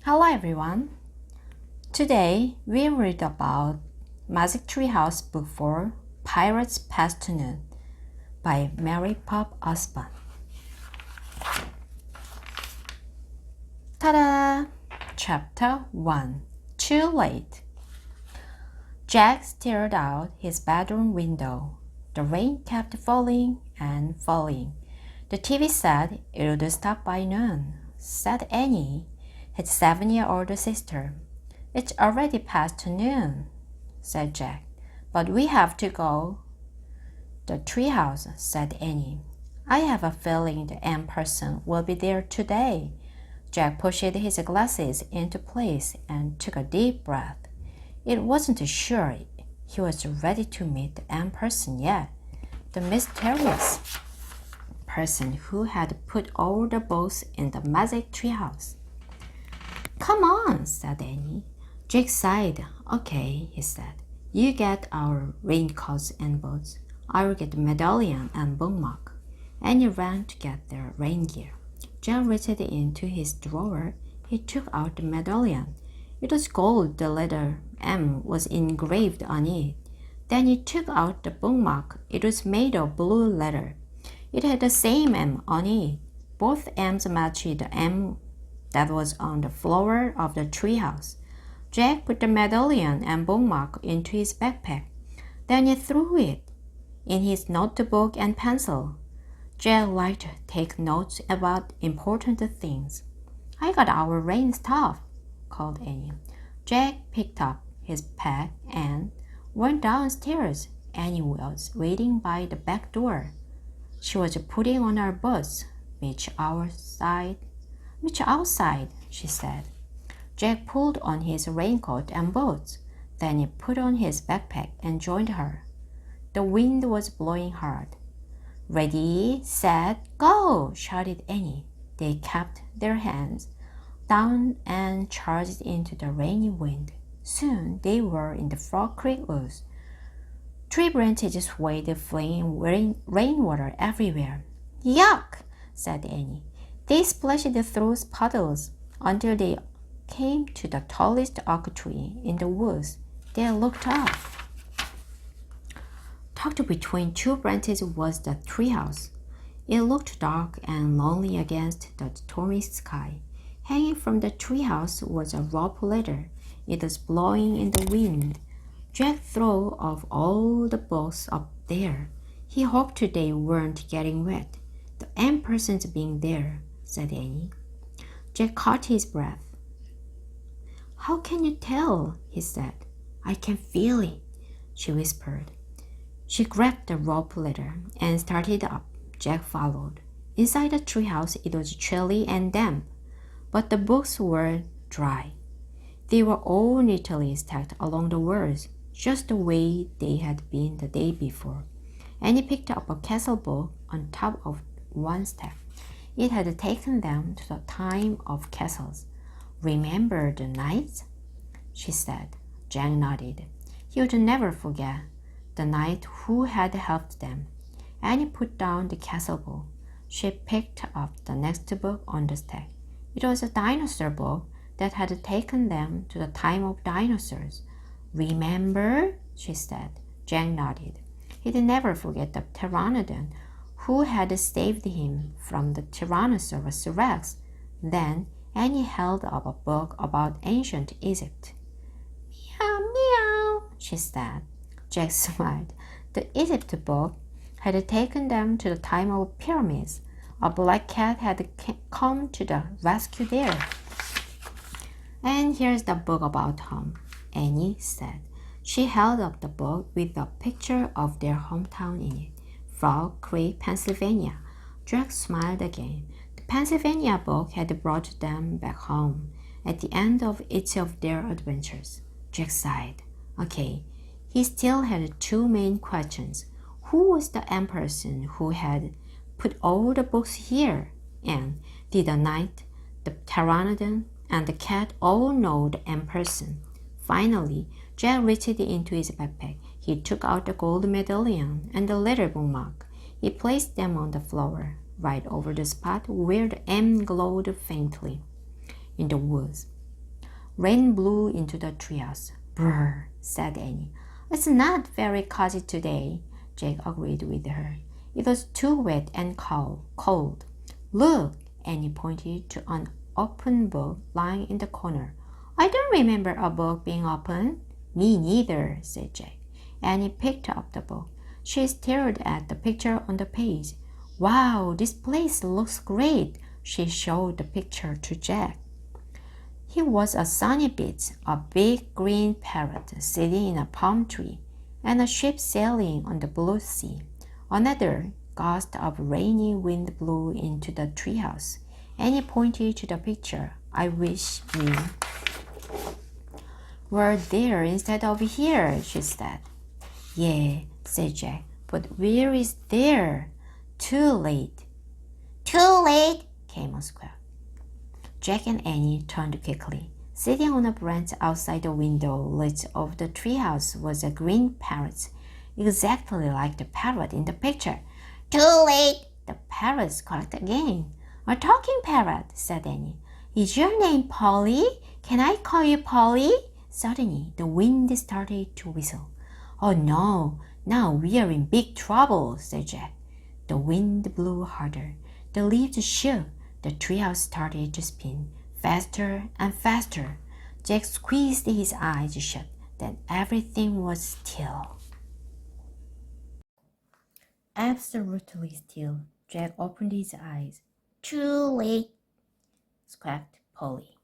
Hello everyone. Today we read about ㅅ매직트리하우스 Book 4 Pirates Past Noon by Mary Pop Osborne. Ta-da! Chapter 1 Too Late. Jack stared out his bedroom window. The rain kept falling and falling. The TV said it would stop by noon, said Annie, his 7-year-old sister. It's already past noon, said Jack, but we have to go. The treehouse, said Annie. I have a feeling the M person will be there today. Jack pushed his glasses into place and took a deep breath. It wasn't sure he was ready to meet the M person yet, the mysterious person who had put all the books in the magic treehouse. Come on, said Annie. Jack sighed. Okay, he said. You get our raincoats and boots. I'll get the medallion and bookmark. Annie ran to get their rain gear. Jack reached into his drawer. He took out the medallion. It was gold. The letter M was engraved on it. Then he took out the bookmark. It was made of blue leather. It had the same M on it. Both M's matched the M that was on the floor of the treehouse. Jack put the medallion and bookmark into his backpack. Then he threw it in his notebook and pencil. Jack liked to take notes about important things. I got our rain stuff, called Annie. Jack picked up his pack and went downstairs. Annie was waiting by the back door. She was putting on her boots. Meet you outside, she said. Jack pulled on his raincoat and boots. Then he put on his backpack and joined her. The wind was blowing hard. Ready, set, go, shouted Annie. They kept their hands down and charged into the rainy wind. Soon they were in the Frog Creek woods. Tree branches swayed, flinging rainwater everywhere. Yuck, said Annie. They splashed through puddles until they came to the tallest oak tree in the woods. They looked up. Tucked between two branches was the treehouse. It looked dark and lonely against the stormy sky. Hanging from the treehouse was a rope ladder. It was blowing in the wind. Jack threw off all the books up there. He hoped they weren't getting wet. The M person's being there, said Annie. Jack caught his breath. How can you tell? He said. I can feel it, she whispered. She grabbed the rope ladder and started up. Jack followed. Inside the treehouse it was chilly and damp, but the books were dry. They were all neatly stacked along the walls, just the way they had been the day before. Annie picked up a castle book on top of one stack. It had taken them to the time of castles. Remember the knights? She said. Jack nodded. He would never forget the knight who had helped them. Annie put down the castle book. She picked up the next book on the stack. It was a dinosaur book that had taken them to the time of dinosaurs. Remember? She said. Jack nodded. He'd never forget the pteranodon who had saved him from the Tyrannosaurus Rex. Then Annie held up a book about ancient Egypt. Meow, meow, she said. Jack smiled. The Egypt book had taken them to the time of pyramids. A black cat had come to the rescue there. And here's the book about home, Annie said. She held up the book with a picture of their hometown in it. Frog Creek, Pennsylvania. Jack smiled again. The Pennsylvania book had brought them back home at the end of each of their adventures. Jack sighed. Okay, he still had two main questions. Who was the M person who had put all the books here? And did the knight, the pteranodon, and the cat all know the M person? Finally, Jack reached into his backpack. He took out the gold medallion and the letter bookmark. He placed them on the floor, right over the spot where the M glowed faintly. In the woods, Rain blew into the treehouse. Brr, said Annie. It's not very cozy today, Jack agreed with her. It was too wet and cold. Look, Annie pointed to an open book lying in the corner. I don't remember a book being open. Me neither, said Jack. Annie picked up the book. She stared at the picture on the page. Wow, this place looks great, she showed the picture to Jack. He was a sunny beach, a big green parrot sitting in a palm tree, and a ship sailing on the blue sea. Another gust of rainy wind blew into the treehouse. Annie pointed to the picture. I wish we were there instead of here, she said. Yeah, said Jack, but where is there? Too late. Too late, came a squeak. Jack and Annie turned quickly. Sitting on a branch outside the window ledge of the treehouse was a green parrot, exactly like the parrot in the picture. Too late, the parrot squawked again. A talking parrot, said Annie. Is your name Polly? Can I call you Polly? Suddenly, the wind started to whistle. Oh no, now we are in big trouble, said Jack. The wind blew harder. The leaves shook. The treehouse started to spin, faster and faster. Jack squeezed his eyes shut. Then everything was still. Absolutely still. Jack opened his eyes. Too late, squawked Polly.